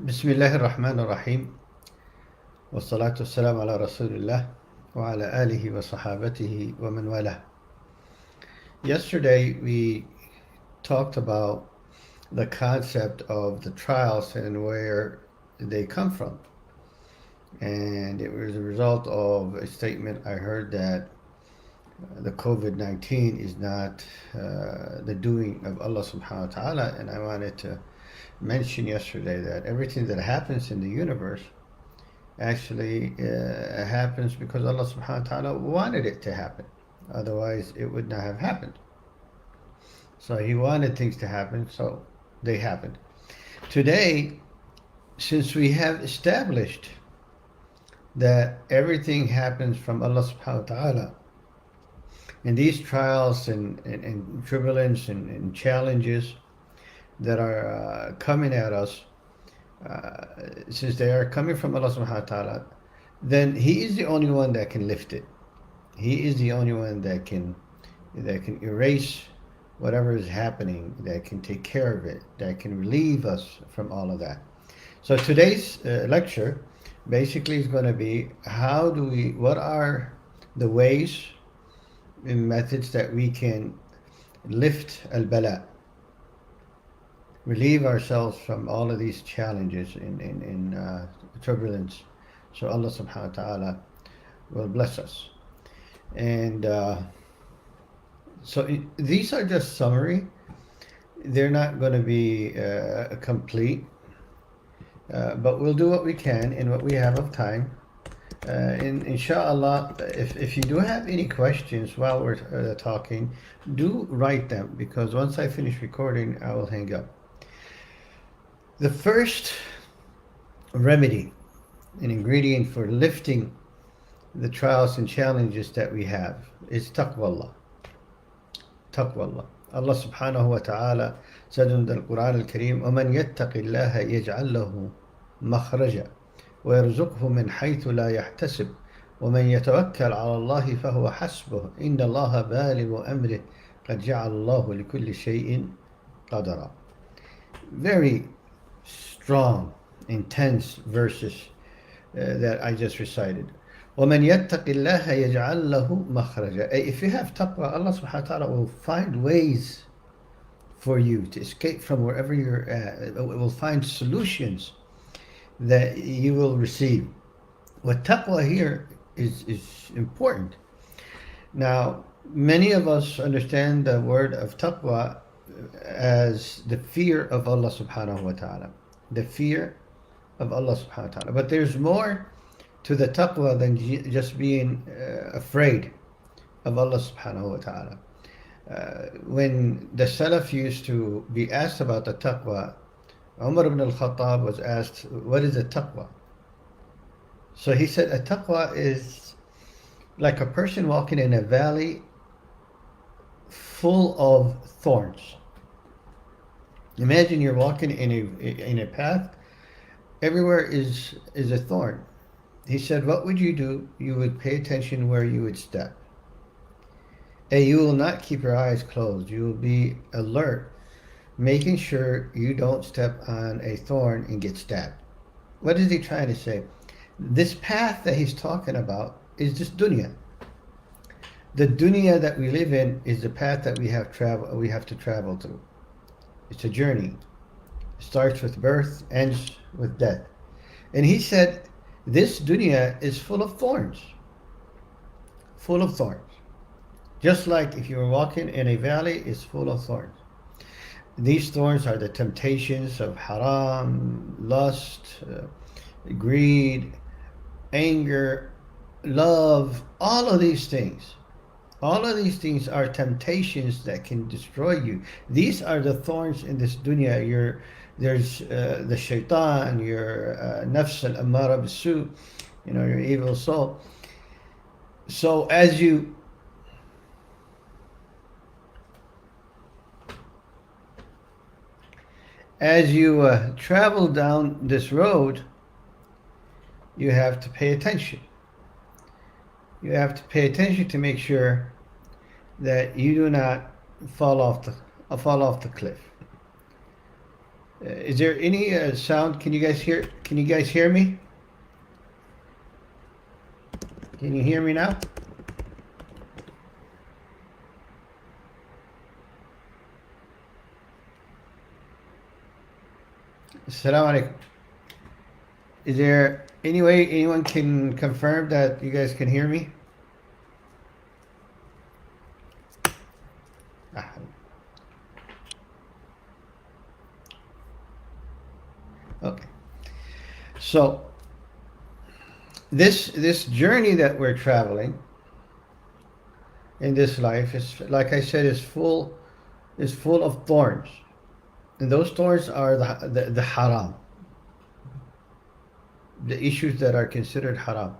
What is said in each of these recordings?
بسم الله الرحمن الرحيم والصلاة والسلام على رسول الله وعلى آله وصحابته ومن والاه. Yesterday we talked about the concept of the trials and where they come from. And it was a result of a statement I heard that the COVID-19 is not the doing of Allah subhanahu wa ta'ala. And I wanted to mention yesterday that everything that happens in the universe actually happens because Allah subhanahu wa ta'ala wanted it to happen. Otherwise, it would not have happened. So He wanted things to happen, so they happened. Today, since we have established that everything happens from Allah subhanahu wa ta'ala, and these trials and turbulence and challenges that are coming at us, since they are coming from Allah subhanahu wa ta'ala, then He is the only one that can lift it. He is the only one that can erase whatever is happening, that can take care of it, that can relieve us from all of that. So today's lecture basically is going to be what are the ways and methods that we can lift al-bala, relieve ourselves from all of these challenges in turbulence, so Allah subhanahu wa ta'ala will bless us. And these are just summary. They're not going to be complete, but we'll do what we can in what we have of time. Inshallah, if you do have any questions while we're talking, do write them, because once I finish recording, I will hang up. The first remedy, an ingredient for lifting the trials and challenges that we have, is taqwa Allah. Allah subhanahu wa ta'ala said in the Quran al-Kareem, وَمَنْ يَتَّقِ اللَّهَ يَجْعَلْ لَهُ مَخْرَجًا وَيَرْزُقْهُ مِنْ حَيْثُ لَا يَحْتَسِبُ وَمَنْ يَتَوَكَّلْ عَلَى اللَّهِ فَهُوَ حَسْبُهُ إِنَّ اللَّهَ بَالِغُ أَمْرِهِ قَدْ جَعَلَ اللَّهُ لِكُلِّ شَيْءٍ قَدَرًا. Very strong, intense verses that I just recited. وَمَنْ يَتَّقِ اللَّهَ يَجْعَلْ لَهُ مَخْرَجًا. If you have taqwa, Allah subhanahu wa ta'ala will find ways for you to escape from wherever you're at. It will find solutions that you will receive. What taqwa here is important. Now, many of us understand the word of taqwa as the fear of Allah subhanahu wa ta'ala. The fear of Allah subhanahu wa ta'ala. But there's more to the taqwa than just being afraid of Allah subhanahu wa ta'ala. When the Salaf used to be asked about the taqwa, Umar ibn al-Khattab was asked, what is a taqwa? So he said, a taqwa is like a person walking in a valley full of thorns. Imagine you're walking in a path, everywhere is a thorn. He said, what would you do? You would pay attention where you would step. And you will not keep your eyes closed. You will be alert, making sure you don't step on a thorn and get stabbed. What is he trying to say? This path that he's talking about is just dunya. The dunya that we live in is the path that we have to travel through. It's a journey. It starts with birth, ends with death. And he said, this dunya is full of thorns. Full of thorns. Just like if you were walking in a valley, it's full of thorns. These thorns are the temptations of haram, lust, greed, anger, love, all of these things. All of these things are temptations that can destroy you. These are the thorns in this dunya. There's the shaitan, your nafs al-ammara bis-su, your evil soul. So as you travel down this road, you have to pay attention. You have to pay attention to make sure that you do not fall off the cliff. Is there any sound? Can you guys hear? Can you guys hear me? Can you hear me now? Assalamu alaikum. Is there any way anyone can confirm that you guys can hear me? Ah. Okay. So this journey that we're traveling in this life is, like I said, is full of thorns, and those thorns are the haram, the issues that are considered haram.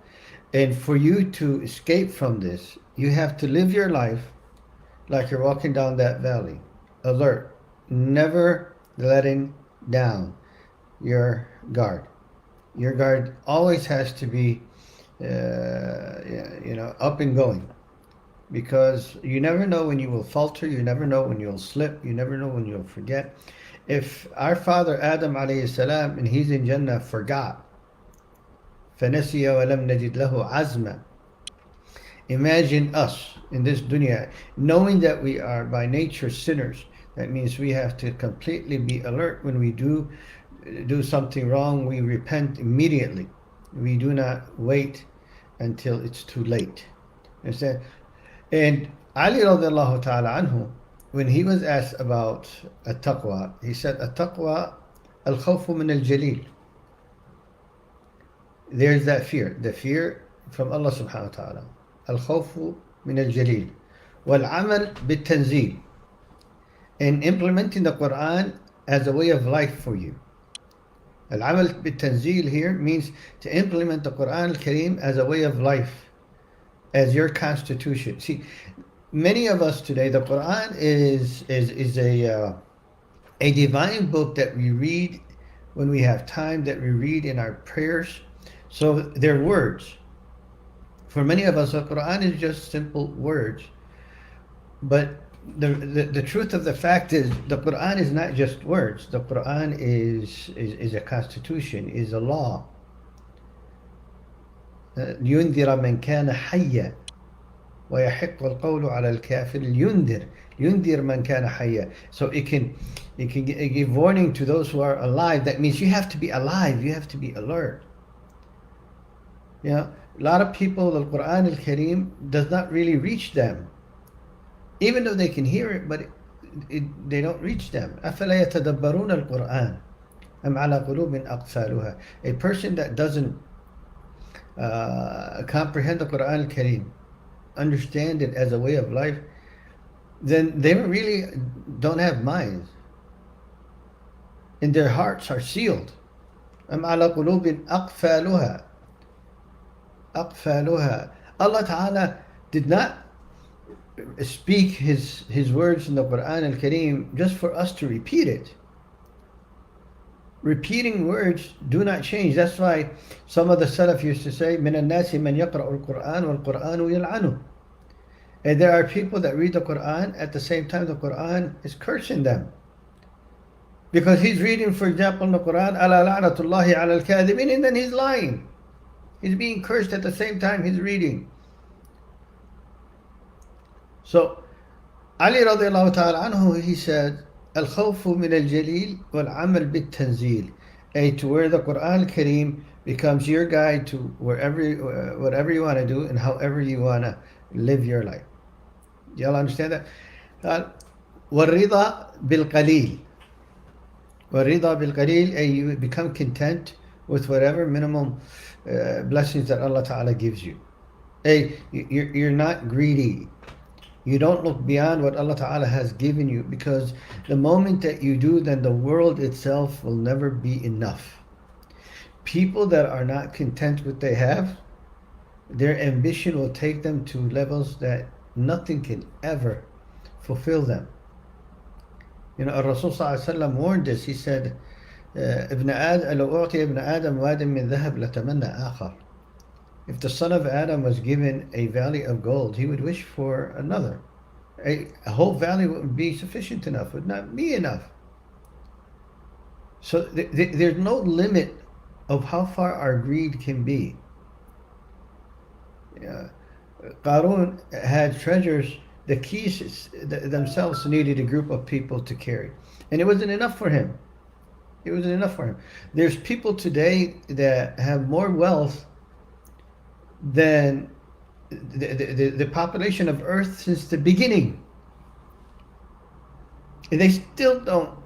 And for you to escape from this, you have to live your life like you're walking down that valley, alert, never letting down your guard. Your guard always has to be, up and going, because you never know when you will falter. You never know when you'll slip. You never know when you'll forget. If our father Adam alayhi salam, and he's in Jannah, forgot, فَنَسِيَ وَلَمْ نَجِدْ لَهُ عَزْمًا. Imagine us in this dunya, knowing that we are by nature sinners. That means we have to completely be alert. When we do something wrong, we repent immediately. We do not wait until it's too late. Understand? And Ali radiallahu ta'ala anhu, when he was asked about at-taqwa, he said, at-taqwa al-khawfu min al-jalil. There's that fear, the fear from Allah subhanahu wa ta'ala. Al-khawfu min al-jalil. Wal-amal bit-tanzil. And implementing the Quran as a way of life for you. Al-amal bit-tanzil here means to implement the Quran al-Kareem as a way of life, as your constitution. See, many of us today, the Quran is a divine book that we read when we have time, that we read in our prayers. So they're words. For many of us, the Quran is just simple words. But the truth of the fact is, the Quran is not just words. The Quran is a constitution, is a law. لينذر من كان حيا ويحق القول على الكافر. ينذر من كان حيا. So it can give warning to those who are alive. That means you have to be alive. You have to be alert. You know, a lot of people, the Quran al-Kareem does not really reach them, even though they can hear it, but they don't reach them. أَفَلَا يَتَدَبَّرُونَ الْقُرْآنَ أَمْ عَلَى قُلُوبٍ أَقْفَالُهَا. A person that doesn't comprehend the Quran al-Kareem, understand it as a way of life, then they really don't have minds, and their hearts are sealed. أَمْ عَلَى قُلُوبٍ أَقْفَالُهَا. أقفالها. Allah Ta'ala did not speak his words in the Quran al-Kareem just for us to repeat it. Repeating words do not change. That's why some of the Salaf used to say, مِنَ النَّاسِ مَنْ يَقْرَأُ الْقُرْآنَ وَالْقُرْآنُ يَلْعَنُهُ. And there are people that read the Quran, at the same time the Quran is cursing them. Because he's reading, for example, in the Quran, أَلَا لَعْنَةُ اللَّهِ عَلَى الْكَاذِبِينَ, and then he's lying. He's being cursed at the same time he's reading. So, Ali radiallahu ta'ala anhu, he said, Al-khawfu min al-jalil wal-amal bit-tanzil. To where the Quran al-Kareem becomes your guide to whatever you want to do and however you want to live your life. Y'all understand that? وَالرِّضَى بِالْقَلِيلِ. وَالرِّضَى بِالْقَلِيلِ. You become content with whatever minimum blessings that Allah Ta'ala gives you. You're not greedy. You don't look beyond what Allah Ta'ala has given you, because the moment that you do, then the world itself will never be enough. People that are not content with what they have, their ambition will take them to levels that nothing can ever fulfill them. You know, Rasul Sallallahu Alaihi Wasallam warned us. He said, ابن آدم لو أعطي ابن آدم واد من ذهب لتمنى آخر. If the son of Adam was given a valley of gold, he would wish for another. A whole valley would be sufficient enough, would not be enough. So there's no limit of how far our greed can be. Yeah. Qarun had treasures, the keys themselves needed a group of people to carry. And it wasn't enough for him. It wasn't enough for him. There's people today that have more wealth than the population of Earth since the beginning. And they still don't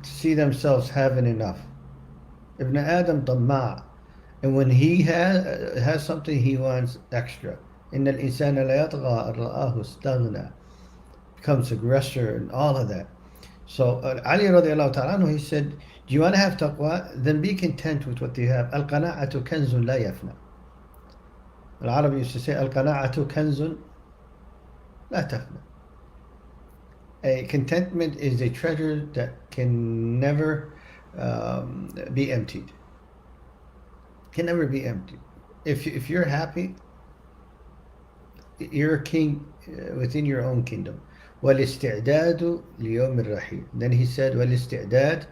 see themselves having enough. Ibn Adam Tamma'. And when he has something, he wants extra. إن الإنسان لا يطغى أن رآه استغنى. Becomes aggressor and all of that. So Ali radiallahu ta'ala, he said, do you want to have taqwa? Then be content with what you have. Al-qana'atu kanzun la yafna. Al-Arab used to say, Al-qana'atu kanzun la tafna. A contentment is a treasure that can never be emptied. Can never be emptied. If you're happy, you're a king within your own kingdom. والاستعداد ليوم الرحيل. Then he said, والاستعداد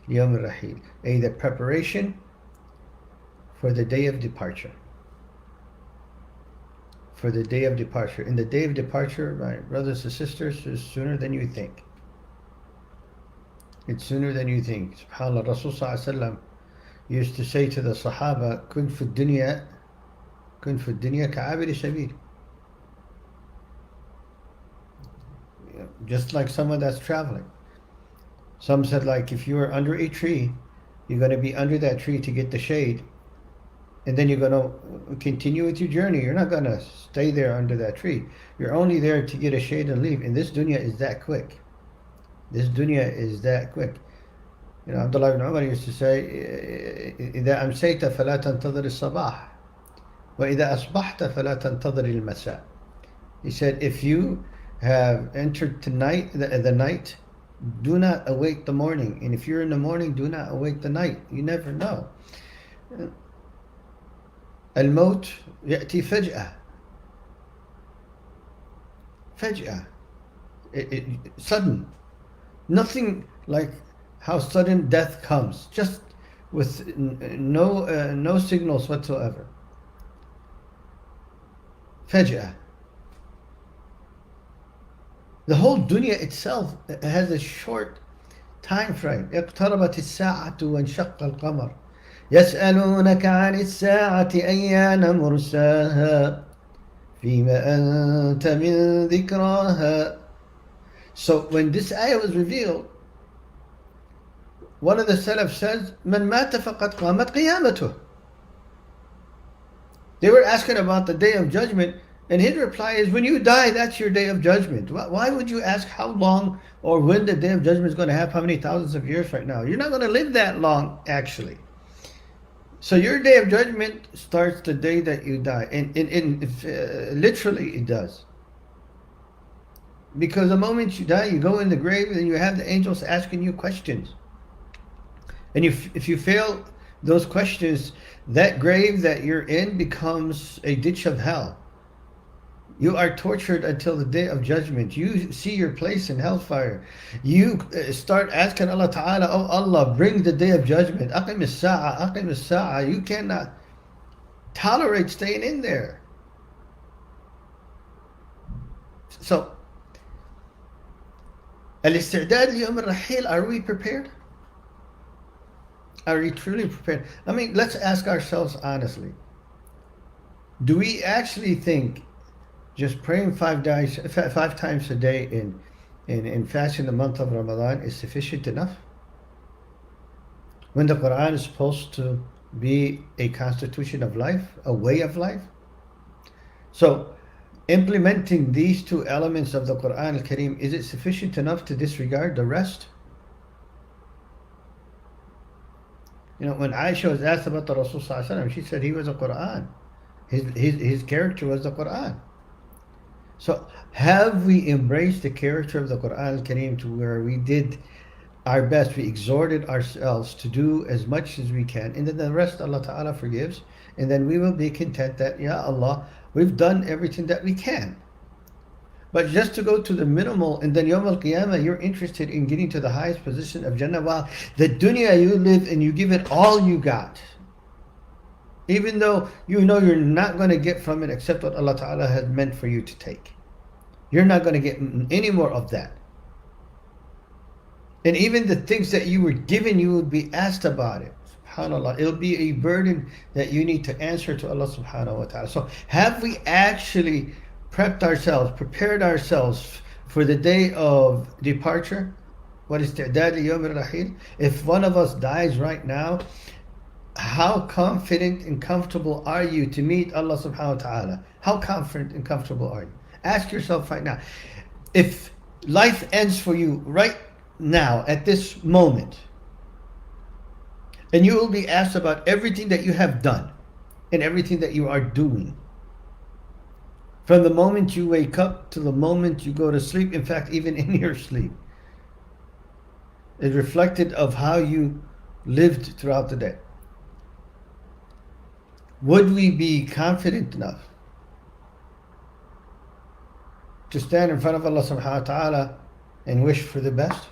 ليوم الرحيل. The preparation for the day of departure. For the day of departure. And the day of departure, my brothers and sisters, is sooner than you think. It's sooner than you think. SubhanAllah, Rasul Sallallahu Alaihi Wasallam used to say to the Sahaba, كن في الدنيا كعابر سبيل. Just like someone that's traveling. Some said, like, if you are under a tree, you're going to be under that tree to get the shade, and then you're going to continue with your journey. You're not going to stay there under that tree. You're only there to get a shade and leave. And this dunya is that quick. This dunya is that quick. You know, Abdullah ibn Umar used to say, إذا أمسيت فلا تنتظر الصباح وإذا أصبحت فلا تنتظر المساء. He said, if you have entered tonight, the night, do not await the morning. And if you're in the morning, do not await the night. You never know. الموت يأتي فجأة. فجأة. Sudden. Nothing like how sudden death comes. Just with no signals whatsoever. فجأة. The whole dunya itself has a short time frame. اقتربت الساعة وانشق القمر. يسألونك عن الساعة أيان مرساها فيما أنت من ذكراها. So when this ayah was revealed, one of the Salaf says, من مات فقد قامت قيامته. They were asking about the day of judgment, and his reply is, when you die, that's your day of judgment. Why would you ask how long or when the day of judgment is going to happen, how many thousands of years right now? You're not going to live that long, actually. So your day of judgment starts the day that you die. And literally it does. Because the moment you die, you go in the grave and you have the angels asking you questions. And if you fail those questions, that grave that you're in becomes a ditch of hell. You are tortured until the day of judgment. You see your place in hellfire. You start asking Allah Ta'ala, oh Allah, bring the day of judgment. Aqim as-sa'a, aqim as-sa'a. You cannot tolerate staying in there. So, al-isti'dad liyawm al-rahil, are we prepared? Are we truly prepared? I mean, let's ask ourselves honestly. Do we actually think just praying 5 times a day in fasting the month of Ramadan is sufficient enough? When the Quran is supposed to be a constitution of life, a way of life? So, implementing these two elements of the Quran al-Kareem, is it sufficient enough to disregard the rest? You know, when Aisha was asked about the Rasul Sallallahu Alaihi Wasallam, she said he was a Quran. His character was the Quran. So have we embraced the character of the Quran al-Kareem to where we did our best, we exhorted ourselves to do as much as we can, and then the rest Allah Ta'ala forgives, and then we will be content that, Ya Allah, we've done everything that we can. But just to go to the minimal, and then Yawm al-Qiyamah, you're interested in getting to the highest position of Jannah, while the dunya you live and you give it all you got. Even though you know you're not going to get from it except what Allah Ta'ala has meant for you to take. You're not going to get any more of that. And even the things that you were given, you would be asked about it. SubhanAllah. It'll be a burden that you need to answer to Allah Subhanahu wa Ta'ala. So have we actually prepped ourselves, prepared ourselves for the day of departure? What is Ta'dad Yawm al-Rahil? If one of us dies right now, how confident and comfortable are you to meet Allah Subhanahu wa Ta'ala? How confident and comfortable are you? Ask yourself right now. If life ends for you right now, at this moment, and you will be asked about everything that you have done and everything that you are doing, from the moment you wake up to the moment you go to sleep, in fact, even in your sleep, is reflected of how you lived throughout the day. Would we be confident enough to stand in front of Allah Subhanahu wa Ta'ala and wish for the best?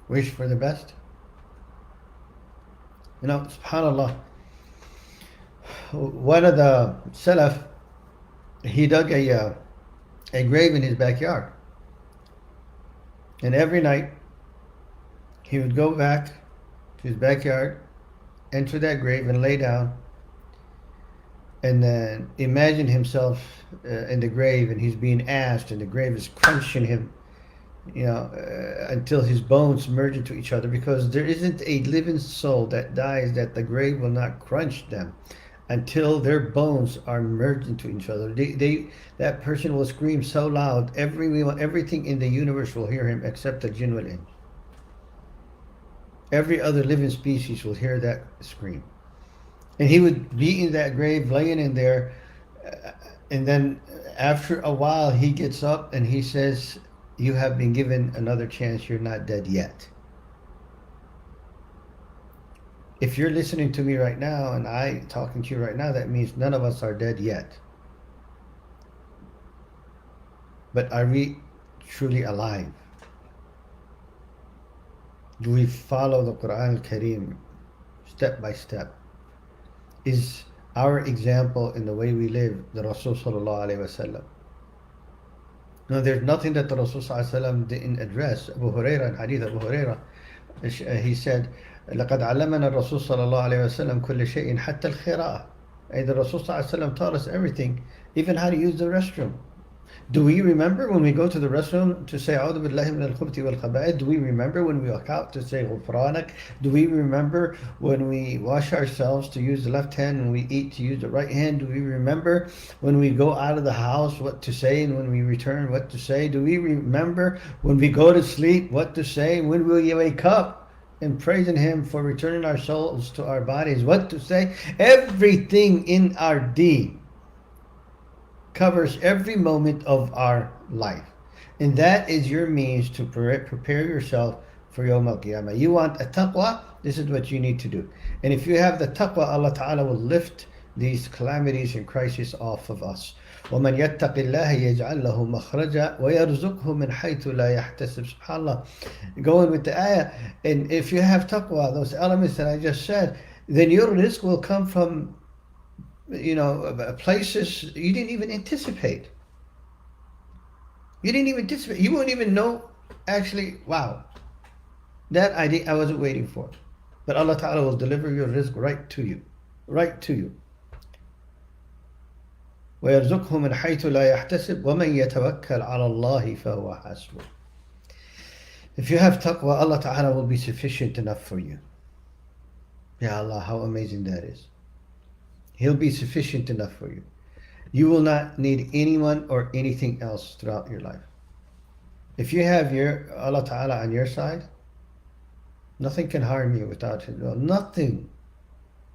Wish for the best? You know, SubhanAllah, one of the Salaf, he dug a grave in his backyard. And every night, he would go back to his backyard, enter that grave and lay down, and then imagine himself in the grave, and he's being asked, and the grave is crunching him, you know, until his bones merge into each other, because there isn't a living soul that dies that the grave will not crunch them until their bones are merged into each other. That person will scream so loud, everything in the universe will hear him except the jinn wal ins. Every other living species will hear that scream. And he would be in that grave, laying in there, and then after a while he gets up and he says, "You have been given another chance, you're not dead yet." If you're listening to me right now and I talking to you right now, that means none of us are dead yet. But are we truly alive? Do we follow the Quran al-Kareem step by step? Is our example in the way we live the Rasul sallallahu alayhi wa sallam? No, there's nothing that the Rasul sallallahu alayhi wa sallam didn't address. Abu Hurairah, in Hadith Abu Hurairah, he said, لقد علمنا الرسول صلى الله عليه وسلم كل شيء حتى الخراءة. The Rasul sallallahu alayhi wa sallam taught us everything, even how to use the restroom. Do we remember when we go to the restroom to say أعوذ بالله من الخبث والخبائث? Do we remember when we walk out to say غفرانك? Do we remember when we wash ourselves to use the left hand and we eat to use the right hand? Do we remember when we go out of the house what to say, and when we return what to say? Do we remember when we go to sleep what to say? When we wake up and praising Him for returning our souls to our bodies, what to say? Everything in our deen covers every moment of our life. And that is your means to prepare yourself for Yawm al-Qiyamah. You want a taqwa, this is what you need to do. And if you have the taqwa, Allah Ta'ala will lift these calamities and crises off of us. وَمَنْ يَتَّقِ اللَّهِ يَجْعَلْ لَهُ مَخْرَجًا وَيَرْزُقْهُ مِنْ حَيْثُ لَا يَحْتَسِبُ. SubhanAllah. Going with the ayah, and if you have taqwa, those elements that I just said, then your rizq will come from, you know, places you didn't even anticipate. You didn't even anticipate. You won't even know, actually, wow, that I wasn't waiting for. But Allah Ta'ala will deliver your rizq right to you. Right to you. وَيَرْزُقْهُ مِنْ حَيْثُ لَا يَحْتَسِبُ وَمَنْ يَتَوَكَّلْ عَلَى اللَّهِ فَهُوَ حَسْبُهُ. If you have taqwa, Allah Ta'ala will be sufficient enough for you. Ya Allah, how amazing that is. He'll be sufficient enough for you. You will not need anyone or anything else throughout your life. If you have your Allah Ta'ala on your side, nothing can harm you without His will. Nothing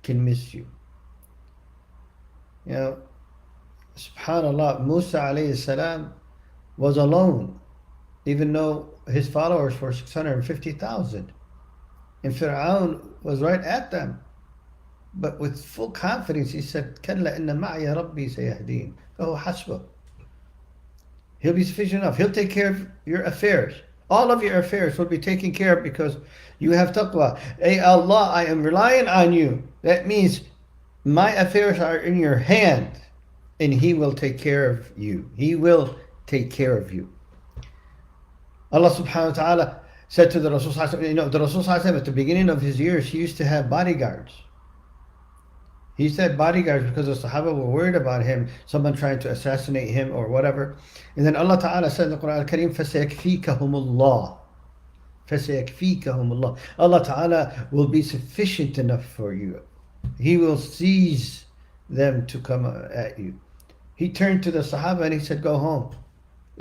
can miss you. You know, SubhanAllah, Musa alayhi salam was alone, even though his followers were 650,000. And Fir'aun was right at them. But with full confidence, he said, كَلَّا إِنَّ مَعْيَ رَبِّي سَيَهْدِينَ فَهُوَ حَسْبُهُ. He'll be sufficient enough. He'll take care of your affairs. All of your affairs will be taken care of because you have taqwa. Hey Allah, I am relying on you. That means my affairs are in your hand, and He will take care of you. He will take care of you. Allah subhanahu wa ta'ala said to the Rasul sallallahu alaihi wasallam, the Rasul sallallahu alaihi wasallam at the beginning of his years, he used to have bodyguards. He said bodyguards because the Sahaba were worried about him, someone trying to assassinate him or whatever. And then Allah Ta'ala said in the Quran Al-Kareem, فَسَيَكْفِيكَهُمُ اللَّهُ فَسَيَكْفِيكَهُمُ اللَّهُ. Allah Ta'ala will be sufficient enough for you. He will seize them to come at you. He turned to the Sahaba and he said, go home.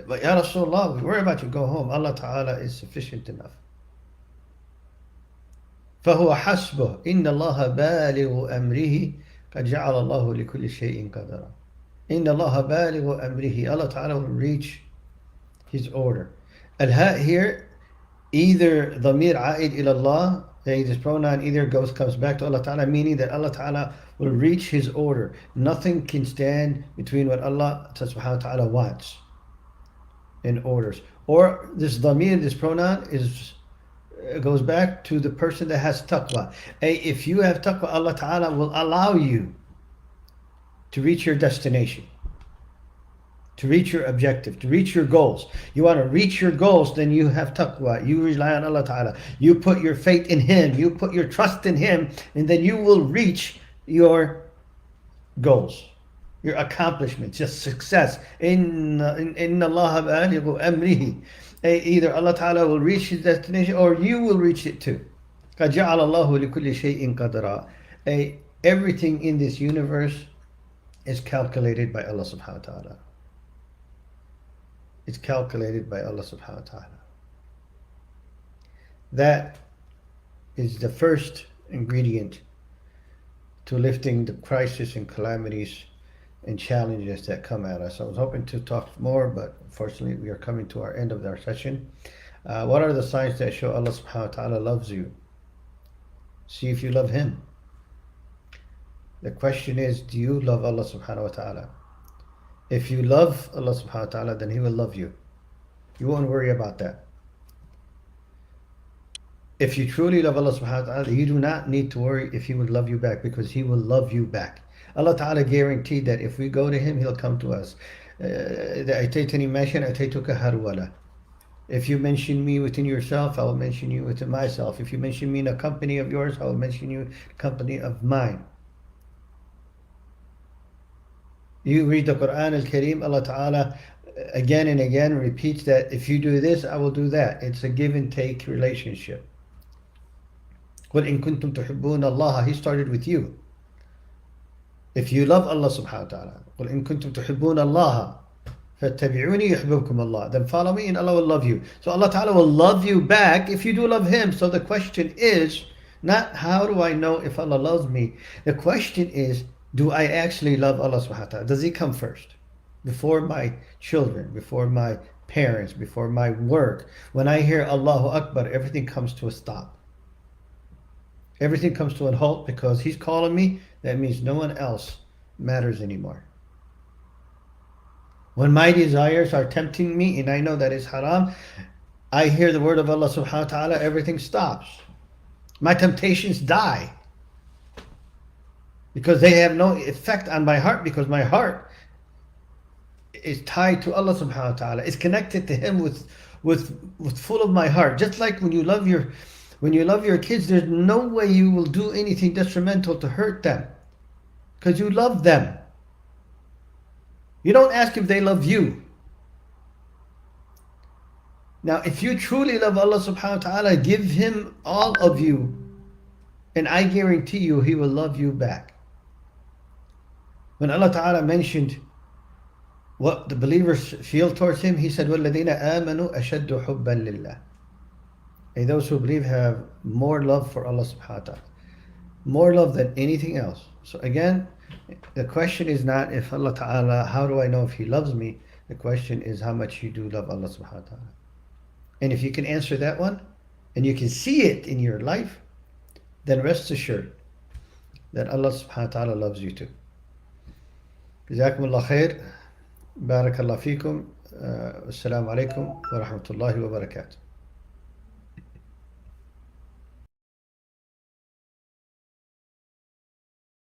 But Ya Rasulullah, we worry about you, go home. Allah Ta'ala is sufficient enough. فهو حسبه إن الله بالغ أمره قد جعل الله لكل شيء قدرا. إن الله بالغ أمره. Allah Ta'ala will reach His order. Al-ha here, either ضمير عائد إلى الله, this pronoun either comes back to Allah Ta'ala, meaning that Allah Ta'ala will reach His order. Nothing can stand between what Allah Subhanahu wa Ta'ala wants in orders. Or this ضمير, this pronoun goes back to the person that has taqwa. If you have taqwa, Allah Ta'ala will allow you to reach your destination, to reach your objective, to reach your goals. You want to reach your goals, then you have taqwa. You rely on Allah Ta'ala. You put your faith in Him. You put your trust in Him, and then you will reach your goals, your accomplishments, your success. Inna Allah balighu amrihi. Either Allah Ta'ala will reach His destination or you will reach it too. قَدْ جَعَلَ اللَّهُ لِكُلِّ شَيْءٍ قَدْرًا. Everything in this universe is calculated by Allah Subhanahu wa Ta'ala. It's calculated by Allah Subhanahu wa Ta'ala. That is the first ingredient to lifting the crisis and calamities and challenges that come at us. I was hoping to talk more, but unfortunately we are coming to our end of our session. What are the signs that show Allah Subhanahu wa Ta'ala loves you? See if you love Him. The question is, do you love Allah Subhanahu wa Ta'ala? If you love Allah Subhanahu wa Ta'ala, then He will love you. You won't worry about that. If you truly love Allah Subhanahu wa Ta'ala, you do not need to worry if He would love you back, because He will love you back. Allah Ta'ala guaranteed that if we go to Him, He'll come to us. أَتَيْتَنِي مَاشًا أَتَيْتُكَ هَرْوَلًا. If you mention me within yourself, I will mention you within myself. If you mention me in a company of yours, I will mention you in a company of mine. You read the Quran Al-Kareem, Allah Ta'ala again and again repeats that if you do this, I will do that. It's a give and take relationship. قُلْ إِن كُنْتُمْ تُحِبُّونَ اللَّهَ. He started with you. If you love Allah Subhanahu wa Ta'ala, قُلْ إِن كُنْتُمْ تُحِبُّونَ اللَّهَ فَاتَّبِعُونِي يُحْبِبْكُمُ اللَّهُ. Then follow me and Allah will love you. So Allah Ta'ala will love you back if you do love Him. So the question is not how do I know if Allah loves me? The question is, do I actually love Allah Subhanahu wa Ta'ala? Does He come first? Before my children, before my parents, before my work. When I hear Allahu Akbar, everything comes to a stop. Everything comes to a halt because He's calling me. That means no one else matters anymore. When my desires are tempting me and I know that it's haram, I hear the word of Allah Subhanahu wa Ta'ala, everything stops. My temptations die. Because they have no effect on my heart, because my heart is tied to Allah Subhanahu wa Ta'ala. It's connected to Him with full of my heart. Just like when you love your kids, there's no way you will do anything detrimental to hurt them, because you love them. You don't ask if they love you. Now, if you truly love Allah Subhanahu wa Ta'ala, give Him all of you, and I guarantee you He will love you back. When Allah Ta'ala mentioned what the believers feel towards Him, He said, وَالَّذِينَ آمَنُوا أَشَدُّ حُبًّا لِلَّهِ. And those who believe have more love for Allah Subhanahu wa Ta'ala. More love than anything else. So again, the question is not if Allah Ta'ala, how do I know if He loves me? The question is how much you do love Allah Subhanahu wa Ta'ala. And if you can answer that one, and you can see it in your life, then rest assured that Allah Subhanahu wa Ta'ala loves you too. جزاكم الله خير. بارك الله فيكم. السلام عليكم ورحمة الله وبركاته.